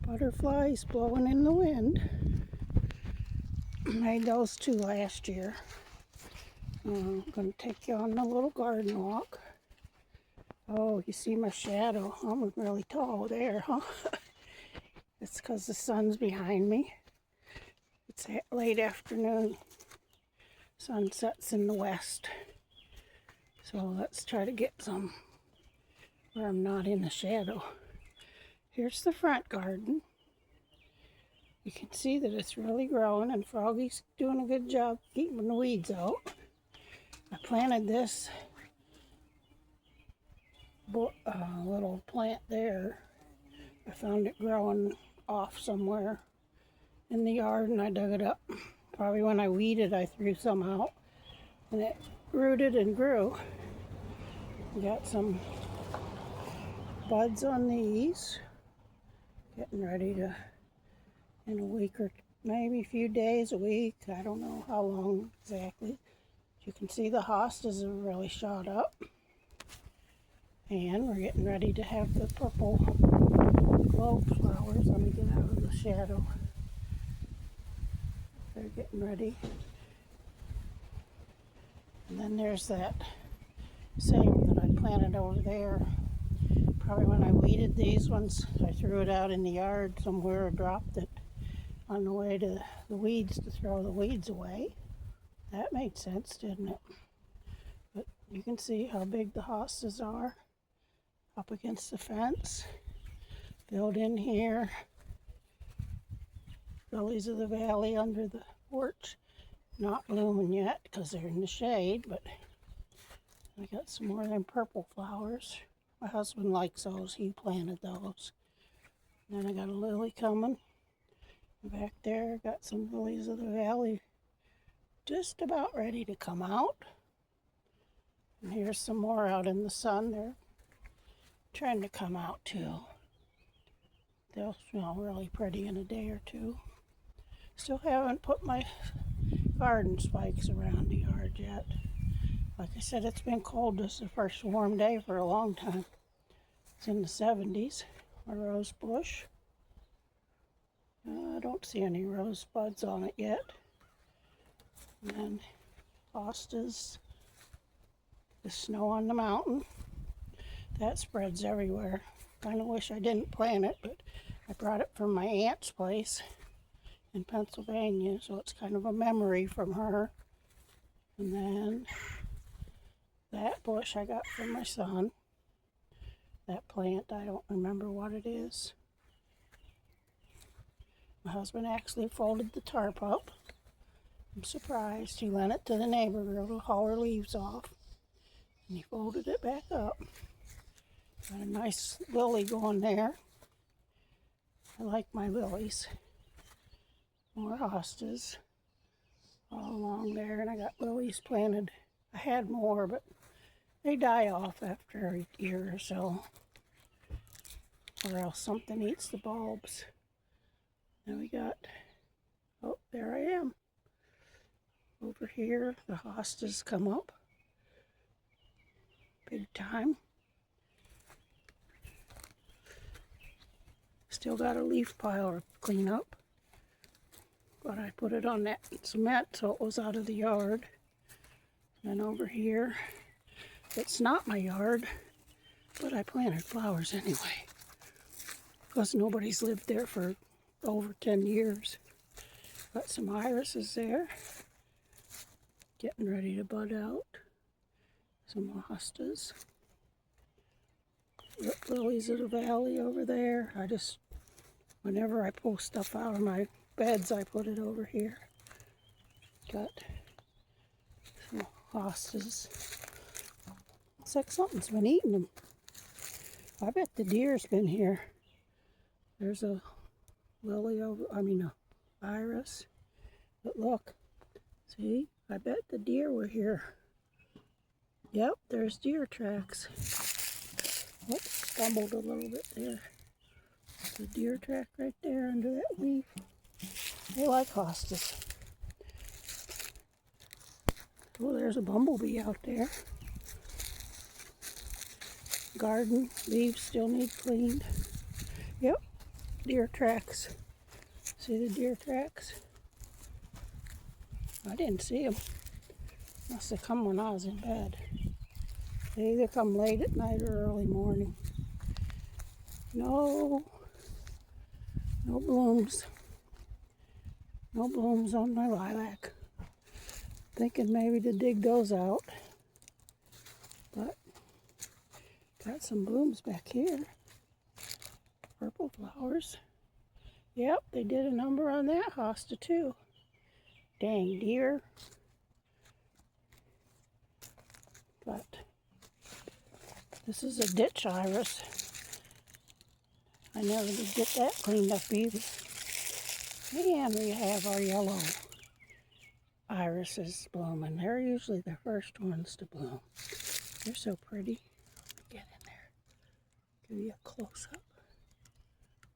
Butterflies blowing in the wind. Made those two last year. I'm going to take you on a little garden walk. Oh, you see my shadow? I'm really tall there, huh? It's because the sun's behind me. It's late afternoon. Sun sets in the west. So let's try to get some where I'm not in the shadow. Here's the front garden. You can see that it's really growing, and Froggy's doing a good job keeping the weeds out. I planted this little plant there. I found it growing off somewhere in the yard, and I dug it up. Probably when I weeded, I threw some out, and it rooted and grew. Got some buds on these. Getting ready to, in a week or maybe a few days, a week, I don't know how long exactly. You can see the hostas have really shot up. And we're getting ready to have the purple globe flowers. Let me get out of the shadow. They're getting ready. And then there's that same that I planted over there. Probably when I weeded these ones, I threw it out in the yard somewhere or dropped it on the way to the weeds to throw the weeds away. That made sense, didn't it? But you can see how big the hostas are up against the fence. Built in here. Lilies of the valley under the porch. Not blooming yet because they're in the shade, but I got some more of them purple flowers. My husband likes those. He planted those. Then I got a lily coming. Back there, got some lilies of the valley just about ready to come out. And here's some more out in the sun. They're trying to come out too. They'll smell really pretty in a day or two. Still haven't put my garden spikes around the yard yet. Like I said, it's been cold. This is the first warm day for a long time. It's in the 70s. A rose bush. I don't see any rose buds on it yet. And then hostas. The snow on the mountain. That spreads everywhere. Kind of wish I didn't plant it, but I brought it from my aunt's place in Pennsylvania, so it's kind of a memory from her. And then that bush I got from my son. That plant, I don't remember what it is. My husband actually folded the tarp up. I'm surprised. He lent it to the neighbor girl to haul her leaves off. And he folded it back up. Got a nice lily going there. I like my lilies. More hostas all along there, and I got lilies planted. I had more, but they die off after a year or so, or else something eats the bulbs. Now we got, oh, there I am. Over here, the hostas come up big time. Still got a leaf pile to clean up, but I put it on that cement so it was out of the yard. And over here, it's not my yard, but I planted flowers anyway, because nobody's lived there for over 10 years. Got some irises there, getting ready to bud out. Some hostas. Lilies of the valley over there. Whenever I pull stuff out of my beds, I put it over here. Got some hostas. Looks like something's been eating them. I bet the deer's been here. There's a lily iris. But look, see, I bet the deer were here. Yep, there's deer tracks. Oops, stumbled a little bit there. The deer track right there under that leaf. They like hostas. Oh, there's a bumblebee out there. Garden leaves still need cleaned. Yep, deer tracks. See the deer tracks? I didn't see them. Must have come when I was in bed. They either come late at night or early morning. No blooms. No blooms on my lilac. Thinking maybe to dig those out. But got some blooms back here. Purple flowers. Yep, they did a number on that hosta too. Dang deer. But this is a ditch iris. I never did get that cleaned up either. And we have our yellow irises blooming. They're usually the first ones to bloom. They're so pretty. Get in there. Give you a close-up.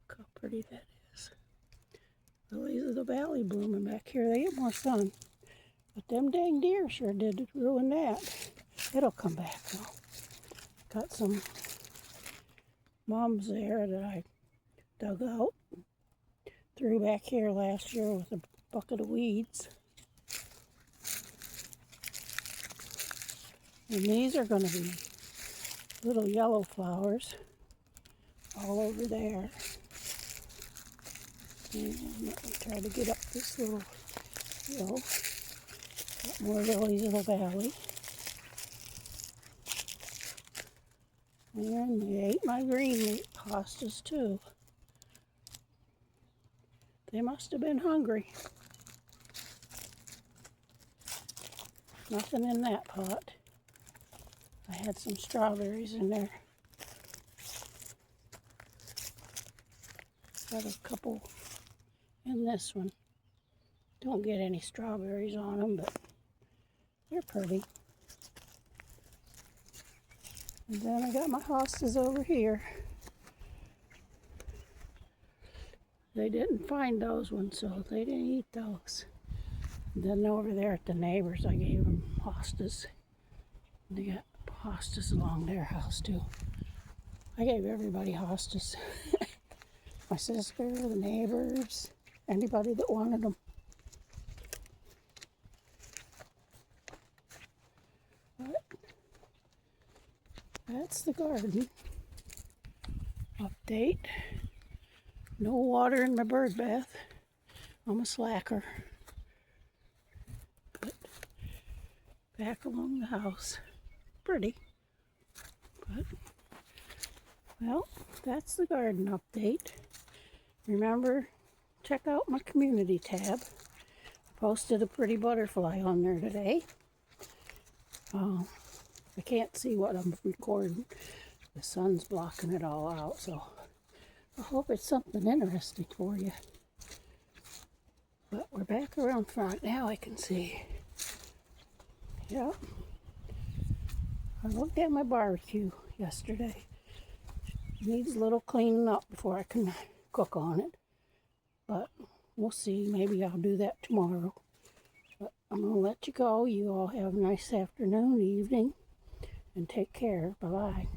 Look how pretty that is. Lilies of the valley blooming back here. They get more sun. But them dang deer sure did ruin that. It'll come back though. Got some mums there that I dug out. Threw back here last year with a bucket of weeds. And these are going to be little yellow flowers all over there. And let me try to get up this little hill. Got more lilies of the valley. And they ate my green hostas too. They must have been hungry. Nothing in that pot. I had some strawberries in there. Got a couple in this one. Don't get any strawberries on them, but they're pretty. And then I got my hostas over here. They didn't find those ones, so they didn't eat those. And then over there at the neighbors, I gave them hostas. They got hostas along their house too. I gave everybody hostas. My sister, the neighbors, anybody that wanted them. But that's the garden update. No water in my bird bath. I'm a slacker. But back along the house. Pretty. But, well, that's the garden update. Remember, check out my community tab. I posted a pretty butterfly on there today. I can't see what I'm recording. The sun's blocking it all out, so I hope it's something interesting for you. But we're back around front now, I can see. Yep. I looked at my barbecue yesterday. It needs a little cleaning up before I can cook on it. But we'll see. Maybe I'll do that tomorrow. But I'm going to let you go. You all have a nice afternoon, evening, and take care. Bye-bye.